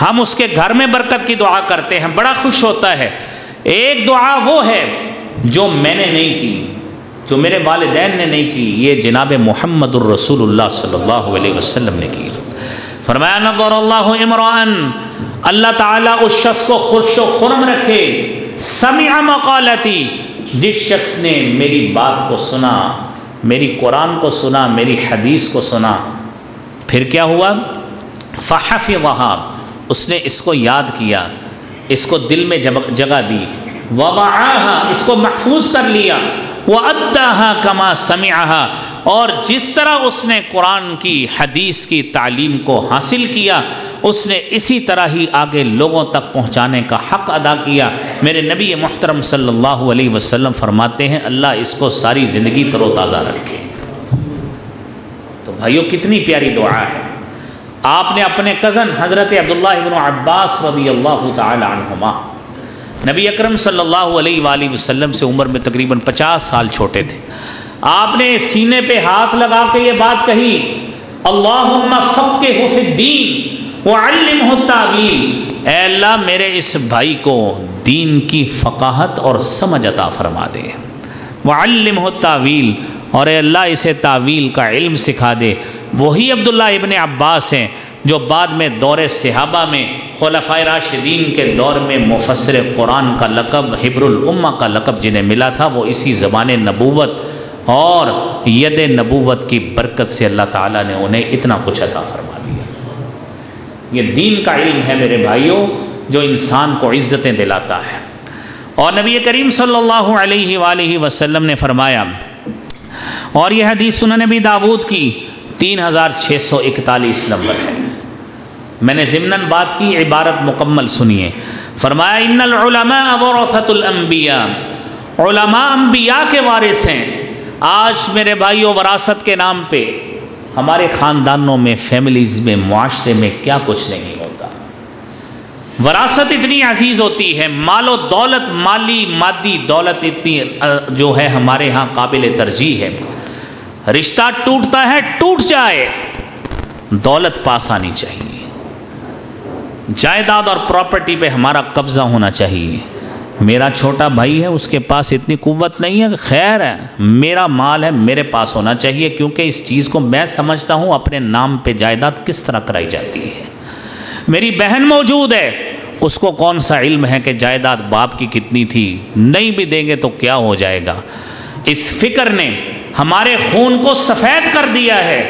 ہم اس کے گھر میں برکت کی دعا کرتے ہیں، بڑا خوش ہوتا ہے۔ ایک دعا وہ ہے جو میں نے نہیں کی، جو میرے والدین نے نہیں کی، یہ جناب محمد الرسول اللہ صلی اللہ علیہ وسلم نے کی۔ فرمایا نظر اللہ عمران، اللہ تعالیٰ اس شخص کو خوش و خرم رکھے، سمع مقالتی، جس شخص نے میری بات کو سنا، میری قرآن کو سنا، میری حدیث کو سنا، پھر کیا ہوا؟ فحفظھا، اس نے اس کو یاد کیا، اس کو دل میں جگہ دی، ووعاھا، اس کو محفوظ کر لیا، وادھا کما سمعھا، اور جس طرح اس نے قرآن کی حدیث کی تعلیم کو حاصل کیا اس نے اسی طرح ہی آگے لوگوں تک پہنچانے کا حق ادا کیا۔ میرے نبی محترم صلی اللہ علیہ وسلم فرماتے ہیں اللہ اس کو ساری زندگی تر و تازہ رکھے۔ تو بھائیوں کتنی پیاری دعا ہے۔ آپ نے اپنے کزن حضرت عبداللہ ابن عباس رضی اللہ تعالی عنہما، نبی اکرم صلی اللہ علیہ وآلہ وسلم سے عمر میں تقریباً 50 سال چھوٹے تھے، آپ نے سینے پہ ہاتھ لگا کے یہ بات کہی اللہم فقہہ فی الدین وعلمہ التاویل، اے اللہ میرے اس بھائی کو دین کی فقاہت اور سمجھ عطا فرما دے، وعلمہ التاویل، اور اے اللہ اسے تعویل کا علم سکھا دے۔ وہی عبداللہ ابن عباس ہیں جو بعد میں دور صحابہ میں خلفائے راشدین کے دور میں مفسر قرآن کا لقب، حبر الامہ کا لقب جنہیں ملا تھا، وہ اسی زبان نبوت اور ید نبوت کی برکت سے اللہ تعالیٰ نے انہیں اتنا کچھ عطا فرما دیا۔ یہ دین کا علم ہے میرے بھائیوں جو انسان کو عزتیں دلاتا ہے۔ اور نبی کریم صلی اللہ علیہ وآلہ وسلم نے فرمایا، اور یہ حدیث سنن نبی داود کی 3641 نمبر ہے، میں نے ضمناً بات کی، عبارت مکمل سنیے۔ فرمایا ان العلماء ورثۃ الانبیاء، علماء انبیاء کے وارث ہیں۔ آج میرے بھائیوں وراثت کے نام پہ ہمارے خاندانوں میں، فیملیز میں، معاشرے میں کیا کچھ نہیں ہوتا۔ وراثت اتنی عزیز ہوتی ہے، مال و دولت، مادی دولت اتنی جو ہے ہمارے ہاں قابل ترجیح ہے۔ رشتہ ٹوٹتا ہے ٹوٹ جائے، دولت پاس آنی چاہیے، جائیداد اور پراپرٹی پہ ہمارا قبضہ ہونا چاہیے۔ میرا چھوٹا بھائی ہے اس کے پاس اتنی قوت نہیں ہے، خیر ہے، میرا مال ہے میرے پاس ہونا چاہیے، کیونکہ اس چیز کو میں سمجھتا ہوں اپنے نام پہ جائیداد کس طرح کرائی جاتی ہے۔ میری بہن موجود ہے، اس کو کون سا علم ہے کہ جائیداد باپ کی کتنی تھی، نہیں بھی دیں گے تو کیا ہو جائے گا۔ اس فکر نے ہمارے خون کو سفید کر دیا ہے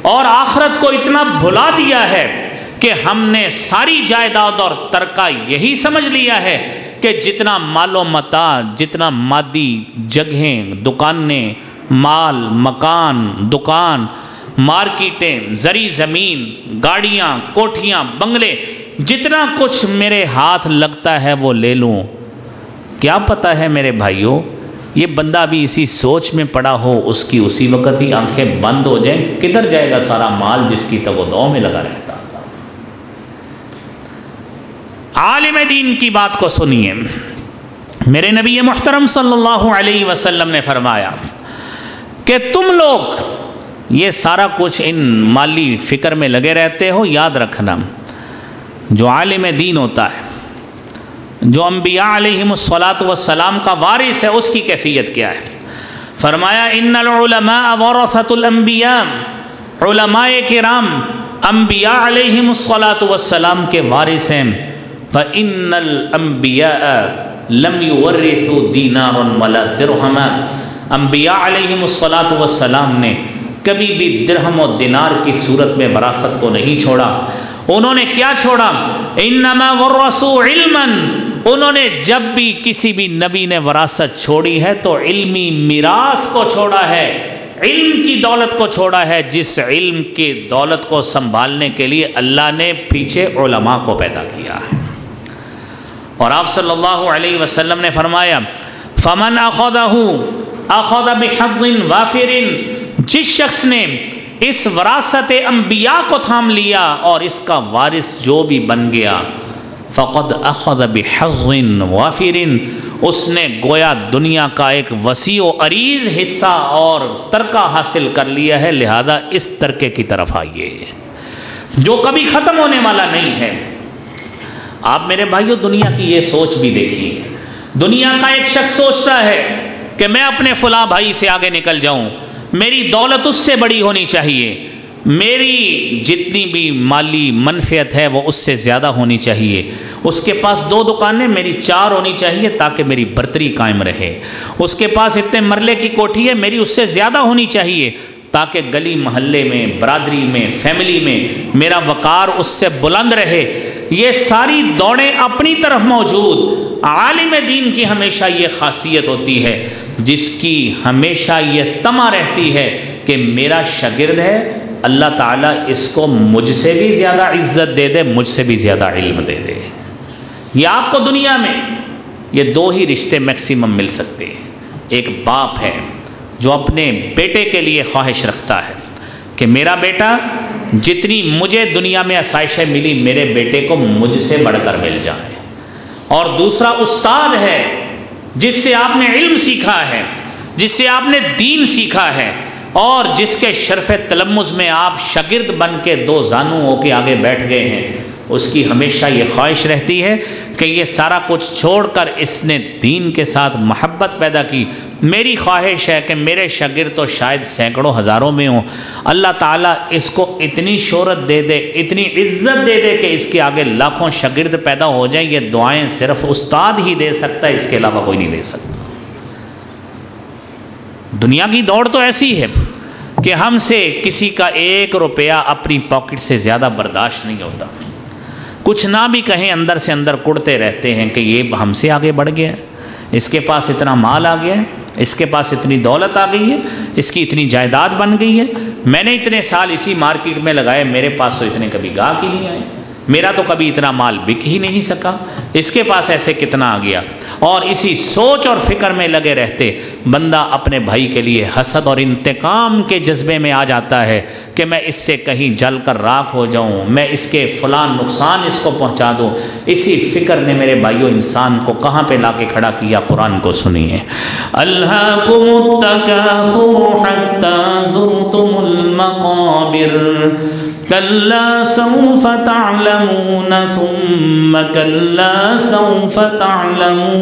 اور آخرت کو اتنا بھلا دیا ہے کہ ہم نے ساری جائیداد اور ترکہ یہی سمجھ لیا ہے کہ جتنا مال و متاع، جتنا مادی جگہیں، دکانیں، مال، مکان، دکان، مارکیٹیں، زرعی زمین، گاڑیاں، کوٹھیاں، بنگلے، جتنا کچھ میرے ہاتھ لگتا ہے وہ لے لوں۔ کیا پتہ ہے میرے بھائیوں، یہ بندہ بھی اسی سوچ میں پڑا ہو، اس کی اسی وقت ہی آنکھیں بند ہو جائیں، کدھر جائے گا سارا مال جس کی توقع میں لگا رہتا تھا۔ عالم دین کی بات کو سنیے. میرے نبی محترم صلی اللہ علیہ وسلم نے فرمایا کہ تم لوگ یہ سارا کچھ ان مالی فکر میں لگے رہتے ہو، یاد رکھنا جو عالم دین ہوتا ہے، جو انبیاء علیہم الصلاۃ والسلام کا وارث ہے، اس کی کیفیت کیا ہے. فرمایا ان العلماء ورثۃ الانبیاء، علماء کرام انبیاء علیہم الصلاۃ والسلام کے وارث ہیں. فإن الانبیاء لم يورثوا دینارا ولا درہما، انبیاء علیہم الصلاۃ والسلام نے کبھی بھی درہم و دینار کی صورت میں وراثت کو نہیں چھوڑا. انہوں نے کیا چھوڑا؟ انما ورثوا علما، انہوں نے جب بھی کسی بھی نبی نے وراثت چھوڑی ہے تو علمی میراث کو چھوڑا ہے، علم کی دولت کو چھوڑا ہے، جس علم کی دولت کو سنبھالنے کے لیے اللہ نے پیچھے علماء کو پیدا کیا ہے. اور آپ صلی اللہ علیہ وسلم نے فرمایا فمن اخذہ اخذ بحظ وافر، جس شخص نے اس وراثت انبیاء کو تھام لیا اور اس کا وارث جو بھی بن گیا، فقد اخذ بحظ وافر، اس نے گویا دنیا کا ایک وسیع و عریض حصہ اور ترکہ حاصل کر لیا ہے. لہذا اس ترکے کی طرف آئیے جو کبھی ختم ہونے والا نہیں ہے. آپ میرے بھائیو دنیا کی یہ سوچ بھی دیکھیے. دنیا کا ایک شخص سوچتا ہے کہ میں اپنے فلاں بھائی سے آگے نکل جاؤں، میری دولت اس سے بڑی ہونی چاہیے، میری جتنی بھی مالی منفعت ہے وہ اس سے زیادہ ہونی چاہیے. اس کے پاس 2 دکانیں، میری 4 ہونی چاہیے تاکہ میری برتری قائم رہے. اس کے پاس اتنے مرلے کی کوٹھی ہے، میری اس سے زیادہ ہونی چاہیے تاکہ گلی محلے میں، برادری میں، فیملی میں میرا وقار اس سے بلند رہے. یہ ساری دوڑیں اپنی طرف موجود. عالم دین کی ہمیشہ یہ خاصیت ہوتی ہے جس کی ہمیشہ یہ طمع رہتی ہے کہ میرا شاگرد ہے، اللہ تعالیٰ اس کو مجھ سے بھی زیادہ عزت دے دے، مجھ سے بھی زیادہ علم دے دے. یہ آپ کو دنیا میں یہ 2 ہی رشتے میکسیمم مل سکتے ہیں. ایک باپ ہے جو اپنے بیٹے کے لیے خواہش رکھتا ہے کہ میرا بیٹا جتنی مجھے دنیا میں آسائشیں ملی میرے بیٹے کو مجھ سے بڑھ کر مل جائے. اور دوسرا استاد ہے جس سے آپ نے علم سیکھا ہے، جس سے آپ نے دین سیکھا ہے، اور جس کے شرف تلمذ میں آپ شاگرد بن کے 2 زانو ہو کے آگے بیٹھ گئے ہیں. اس کی ہمیشہ یہ خواہش رہتی ہے کہ یہ سارا کچھ چھوڑ کر اس نے دین کے ساتھ محبت پیدا کی. میری خواہش ہے کہ میرے شاگرد تو شاید سینکڑوں ہزاروں میں ہوں، اللہ تعالیٰ اس کو اتنی شہرت دے دے، اتنی عزت دے دے کہ اس کے آگے لاکھوں شاگرد پیدا ہو جائیں. یہ دعائیں صرف استاد ہی دے سکتا ہے، اس کے علاوہ کوئی نہیں دے سکتا. دنیا کی دوڑ تو ایسی ہے کہ ہم سے کسی کا 1 روپیہ اپنی پاکٹ سے زیادہ برداشت نہیں ہوتا. کچھ نہ بھی کہیں اندر سے اندر کڑتے رہتے ہیں کہ یہ ہم سے آگے بڑھ گیا ہے، اس کے پاس اتنا مال آ گیا ہے، اس کے پاس اتنی دولت آ گئی ہے، اس کی اتنی جائیداد بن گئی ہے. میں نے اتنے سال اسی مارکیٹ میں لگائے، میرے پاس تو اتنے کبھی گاہک ہی نہیں آئے، میرا تو کبھی اتنا مال بک ہی نہیں سکا، اس کے پاس ایسے کتنا آ گیا. اور اسی سوچ اور فکر میں لگے رہتے بندہ اپنے بھائی کے لیے حسد اور انتقام کے جذبے میں آ جاتا ہے کہ میں اس سے کہیں جل کر راکھ ہو جاؤں، میں اس کے فلاں نقصان اس کو پہنچا دوں. اسی فکر نے میرے بھائیوں انسان کو کہاں پہ لا کے کھڑا کیا؟ قرآن کو سنیے. الہاکم التکاثر حتی زرتم المقابر کلا سوف تعلمون ثم کلا سوف تعلمون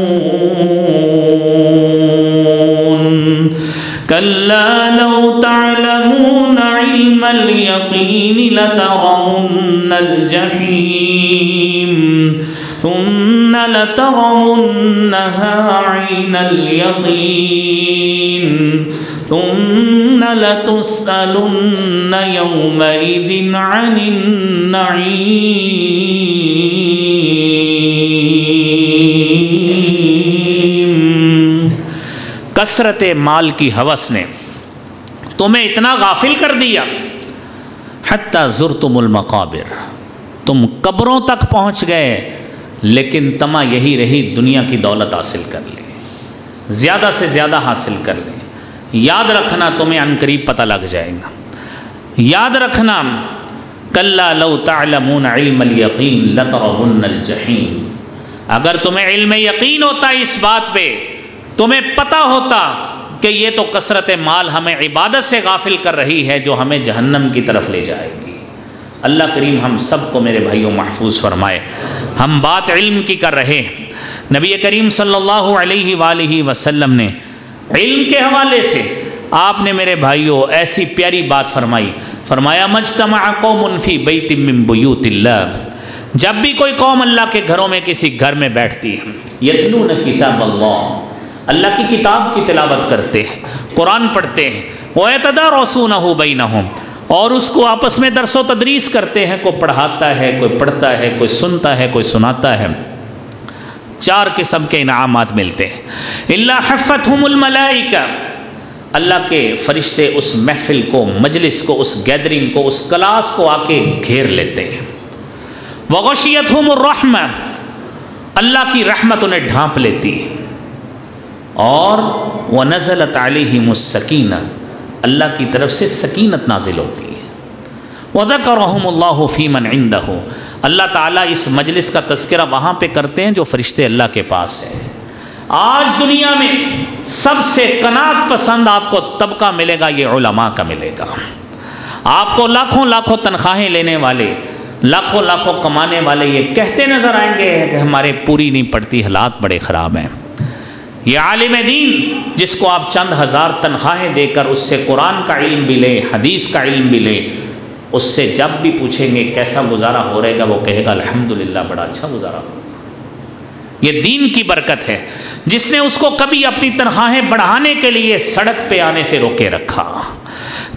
کلا لو تعلمون علم اليقین لترون الجحیم ثم لترونها عین الیقین ثم لتسألن يومئذ عن النعیم. کثرت مال کی ہوس نے تمہیں اتنا غافل کر دیا، حتی زرتم المقابر، تم قبروں تک پہنچ گئے، لیکن طمع یہی رہی دنیا کی دولت حاصل کر لیں، زیادہ سے زیادہ حاصل کر لیں. یاد رکھنا تمہیں عنقریب پتہ لگ جائے گا. یاد رکھنا کلا لو تعلمون علم الیقین لترون الجحیم، اگر تمہیں علم یقین ہوتا اس بات پہ، تمہیں پتہ ہوتا کہ یہ تو کثرت مال ہمیں عبادت سے غافل کر رہی ہے جو ہمیں جہنم کی طرف لے جائے گی۔ اللہ کریم ہم سب کو میرے بھائیوں محفوظ فرمائے۔ ہم بات علم کی کر رہے ہیں، نبی کریم صلی اللہ علیہ وآلہ وسلم نے علم کے حوالے سے آپ نے میرے بھائیوں ایسی پیاری بات فرمائی، فرمایا مجتمع قوم فی بیت من بیوت اللہ، جب بھی کوئی قوم اللہ کے گھروں میں کسی گھر میں بیٹھتی ہے، یتلون کتاب اللہ کی کتاب کی تلاوت کرتے ہیں، قرآن پڑھتے ہیں، وَيَتَدَارَسُونَهُ بَيْنَهُمْ، اور اس کو آپس میں درس و تدریس کرتے ہیں، کوئی پڑھاتا ہے، کوئی پڑھتا ہے، کوئی سنتا ہے، کوئی سناتا ہے، 4 قسم کے انعامات ملتے ہیں۔ إِلَّا حَفَّتْهُمُ الْمَلَائِكَةُ، اللہ کے فرشتے اس محفل کو، مجلس کو، اس گیدرنگ کو، اس کلاس کو آ کے گھیر لیتے ہیں۔ وَغَشِيَتْهُمُ الرَّحْمَةُ، اللہ کی رحمت انہیں ڈھانپ لیتی ہے، اور وَنَزَلَتْ عَلَيْهِمُ السَّكِينَةُ، اللہ کی طرف سے سکینت نازل ہوتی ہے۔ وَذَكَرَهُمُ اللَّهُ فِي مَنْ عِنْدَهُ، اللہ تعالیٰ اس مجلس کا تذکرہ وہاں پہ کرتے ہیں جو فرشتے اللہ کے پاس ہیں۔ آج دنیا میں سب سے قناعت پسند آپ کو طبقہ ملے گا، یہ علماء کا ملے گا۔ آپ کو لاکھوں لاکھوں تنخواہیں لینے والے، لاکھوں لاکھوں کمانے والے یہ کہتے نظر آئیں گے کہ ہمارے پوری نہیں پڑتی، حالات بڑے خراب ہیں۔ یہ عالم دین جس کو آپ چند ہزار تنخواہیں دے کر اس سے قرآن کا علم بھی لیں، حدیث کا علم بھی لیں، اس سے جب بھی پوچھیں گے کیسا گزارا ہو رہے گا، وہ کہے گا الحمدللہ بڑا اچھا گزارا ہو۔ یہ دین کی برکت ہے، جس نے اس کو کبھی اپنی تنخواہیں بڑھانے کے لیے سڑک پہ آنے سے روکے رکھا،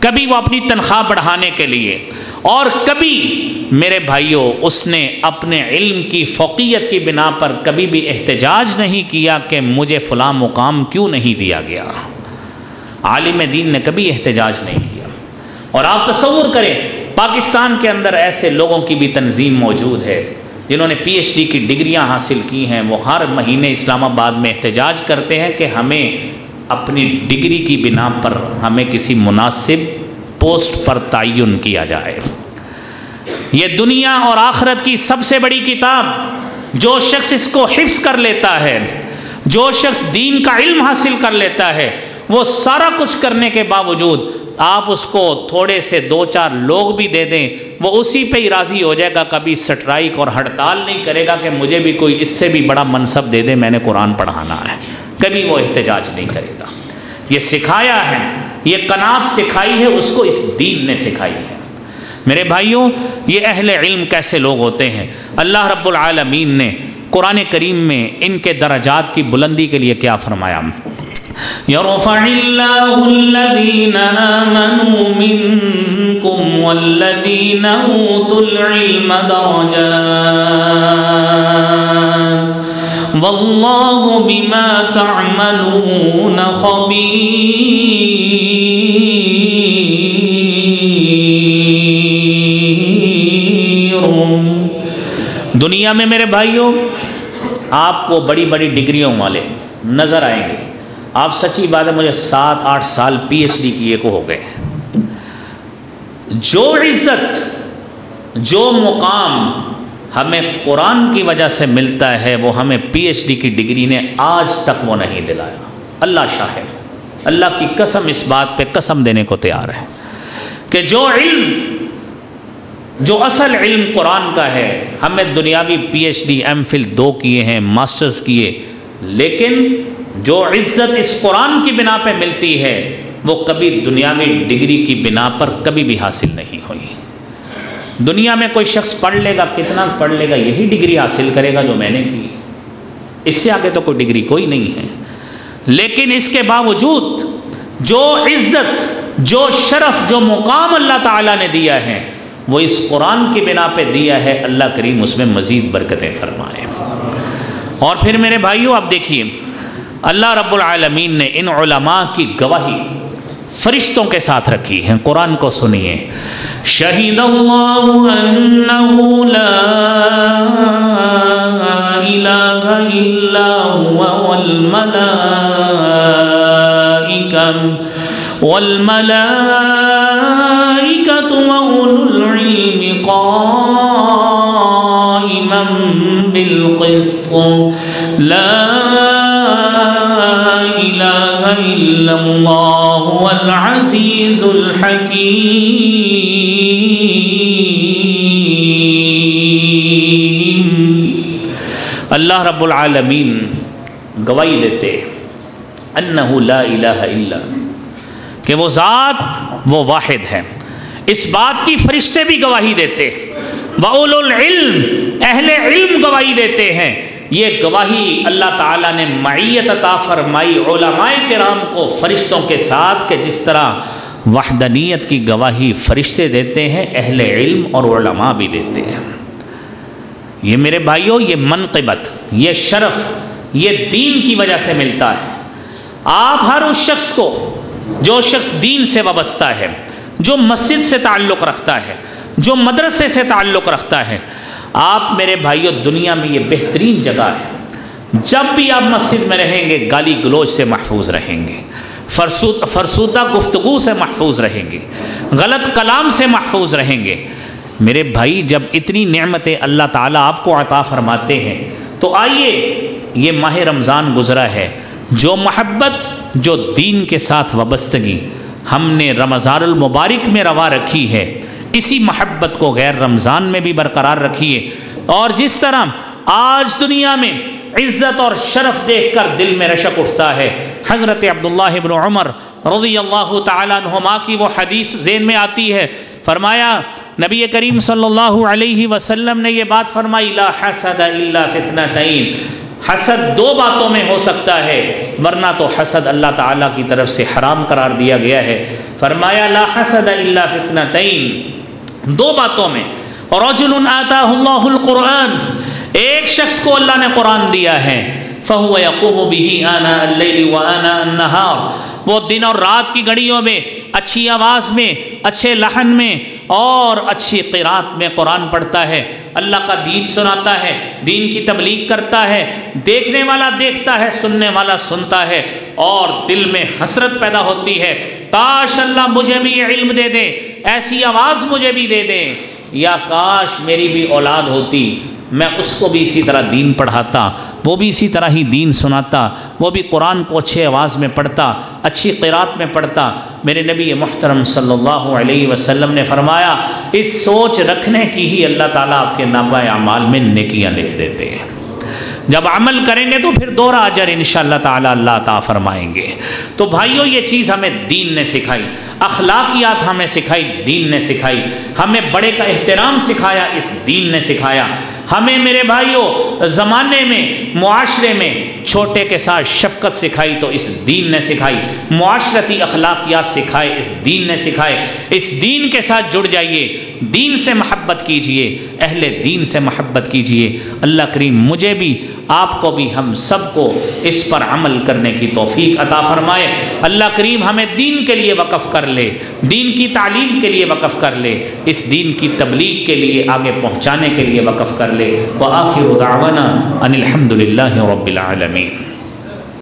کبھی وہ اپنی تنخواہ بڑھانے کے لیے، اور کبھی میرے بھائیوں اس نے اپنے علم کی فوقیت کی بنا پر کبھی بھی احتجاج نہیں کیا کہ مجھے فلاں مقام کیوں نہیں دیا گیا۔ عالم دین نے کبھی احتجاج نہیں کیا۔ اور آپ تصور کریں پاکستان کے اندر ایسے لوگوں کی بھی تنظیم موجود ہے جنہوں نے PhD کی ڈگریاں حاصل کی ہیں، وہ ہر مہینے اسلام آباد میں احتجاج کرتے ہیں کہ ہمیں اپنی ڈگری کی بنا پر ہمیں کسی مناسب پوسٹ پر تعین کیا جائے۔ یہ دنیا اور آخرت کی سب سے بڑی کتاب، جو شخص اس کو حفظ کر لیتا ہے، جو شخص دین کا علم حاصل کر لیتا ہے، وہ سارا کچھ کرنے کے باوجود آپ اس کو تھوڑے سے 2-4 لوگ بھی دے دیں، وہ اسی پہ ہی راضی ہو جائے گا، کبھی سٹرائک اور ہڑتال نہیں کرے گا کہ مجھے بھی کوئی اس سے بھی بڑا منصب دے دے، میں نے قرآن پڑھانا ہے، کبھی وہ احتجاج نہیں کرے گا۔ یہ سکھایا ہے، یہ قناعت سکھائی ہے، اس کو اس دین نے سکھائی ہے۔ میرے بھائیوں یہ اہل علم کیسے لوگ ہوتے ہیں؟ اللہ رب العالمین نے قرآن کریم میں ان کے درجات کی بلندی کے لیے کیا فرمایا؟ يَرْفَعِ اللَّهُ الَّذِينَ آمَنُوا مِنكُمْ وَالَّذِينَ أُوتُوا الْعِلْمَ دَرَجَاتٍ وَاللَّهُ بِمَا تَعْمَلُونَ خَبِيرٌ۔ دنیا میں میرے بھائیوں آپ کو بڑی بڑی ڈگریوں والے نظر آئیں گے، آپ سچی بات ہے مجھے 7-8 سال PhD کیے کو ہو گئے، جو عزت جو مقام ہمیں قرآن کی وجہ سے ملتا ہے وہ ہمیں PhD کی ڈگری نے آج تک وہ نہیں دلایا۔ اللہ شاہد، اللہ کی قسم اس بات پہ قسم دینے کو تیار ہے کہ جو اصل علم قرآن کا ہے، ہمیں دنیاوی PhD MPhil 2 کیے ہیں، ماسٹرز کیے، لیکن جو عزت اس قرآن کی بنا پہ ملتی ہے وہ کبھی دنیاوی ڈگری کی بنا پر کبھی بھی حاصل نہیں ہوئی۔ دنیا میں کوئی شخص پڑھ لے گا، کتنا پڑھ لے گا، یہی ڈگری حاصل کرے گا جو میں نے کی، اس سے آگے تو کوئی ڈگری کوئی نہیں ہے۔ لیکن اس کے باوجود جو عزت، جو شرف، جو مقام اللہ تعالیٰ نے دیا ہے وہ اس قرآن کی بنا پہ دیا ہے۔ اللہ کریم اس میں مزید برکتیں فرمائے۔ اور پھر میرے بھائیوں آپ دیکھیے اللہ رب العالمین نے ان علماء کی گواہی فرشتوں کے ساتھ رکھی ہے۔ قرآن کو سنیے، شہید اللہ انہ لا الہ الا هو والملائکۃ واولو العلم الحکیم۔ اللہ رب العالمین گواہی دیتے انہ لا الہ الا، کہ وہ ذات وہ واحد ہے۔ اس بات کی فرشتے بھی گواہی دیتے، وَأُولُو الْعِلْمِ، اہل علم گواہی دیتے ہیں۔ یہ گواہی اللہ تعالیٰ نے معیت عطا فرمائی علماء کرام کو فرشتوں کے ساتھ، کہ جس طرح وحدانیت کی گواہی فرشتے دیتے ہیں، اہل علم اور علماء بھی دیتے ہیں۔ یہ میرے بھائیوں، یہ منقبت، یہ شرف، یہ دین کی وجہ سے ملتا ہے۔ آپ ہر اس شخص کو، جو شخص دین سے وابستہ ہے، جو مسجد سے تعلق رکھتا ہے، جو مدرسے سے تعلق رکھتا ہے، آپ میرے بھائیوں دنیا میں یہ بہترین جگہ ہے، جب بھی آپ مسجد میں رہیں گے گالی گلوچ سے محفوظ رہیں گے، فرسودہ گفتگو سے محفوظ رہیں گے، غلط کلام سے محفوظ رہیں گے۔ میرے بھائی جب اتنی نعمتیں اللہ تعالیٰ آپ کو عطا فرماتے ہیں تو آئیے، یہ ماہ رمضان گزرا ہے، جو محبت، جو دین کے ساتھ وابستگی ہم نے رمضان المبارک میں روا رکھی ہے، اسی محبت کو غیر رمضان میں بھی برقرار رکھیے۔ اور جس طرح آج دنیا میں عزت اور شرف دیکھ کر دل میں رشک اٹھتا ہے، حضرت عبداللہ ابن عمر رضی اللہ تعالیٰ عنہما کی وہ حدیث ذہن میں آتی ہے، فرمایا نبی کریم صلی اللہ علیہ وسلم نے یہ بات فرمائی، لا حسد الا فی اثنتین، حسد دو باتوں میں ہو سکتا ہے، ورنہ تو حسد اللہ تعالیٰ کی طرف سے حرام قرار دیا گیا ہے۔ فرمایا لا حسد الا فی اثنتین، دو باتوں میں، رجل آتاہ اللہ القرآن، ایک شخص کو اللہ نے قرآن دیا ہے، فہو یقوم بہ آناء اللیل وآناء النہار، وہ دن اور رات کی گھڑیوں میں اچھی آواز میں، اچھے لحن میں اور اچھی قرات میں قرآن پڑھتا ہے، اللہ کا دین سناتا ہے، دین کی تبلیغ کرتا ہے، دیکھنے والا دیکھتا ہے، سننے والا سنتا ہے، اور دل میں حسرت پیدا ہوتی ہے، کاش اللہ مجھے بھی یہ علم دے دے، ایسی آواز مجھے بھی دے دے، یا کاش میری بھی اولاد ہوتی، میں اس کو بھی اسی طرح دین پڑھاتا، وہ بھی اسی طرح ہی دین سناتا، وہ بھی قرآن کو اچھے آواز میں پڑھتا، اچھی قرات میں پڑھتا۔ میرے نبی محترم صلی اللہ علیہ وسلم نے فرمایا، اس سوچ رکھنے کی ہی اللہ تعالیٰ آپ کے نامہ اعمال میں نیکیاں لکھ دیتے ہیں۔ جب عمل کریں گے تو پھر دوہرا اجر انشاءاللہ تعالیٰ اللہ عطا فرمائیں گے۔ تو بھائیوں یہ چیز ہمیں دین نے سکھائی، اخلاقیات ہمیں سکھائی، دین نے سکھائی، ہمیں بڑے کا احترام سکھایا، اس دین نے سکھایا، ہمیں میرے بھائیوں زمانے میں، معاشرے میں چھوٹے کے ساتھ شفقت سکھائی تو اس دین نے سکھائی، معاشرتی اخلاقیات سکھائے اس دین نے سکھائے۔ اس دین کے ساتھ جڑ جائیے، دین سے محبت کیجئے، اہل دین سے محبت کیجئے۔ اللہ کریم مجھے بھی، آپ کو بھی، ہم سب کو اس پر عمل کرنے کی توفیق عطا فرمائے۔ اللہ کریم ہمیں دین کے لیے وقف کر لے، دین کی تعلیم کے لیے وقف کر لے، اس دین کی تبلیغ کے لیے آگے پہنچانے کے لیے وقف کر لے۔ وآخر دعوانا ان الحمد للہ رب العالمین۔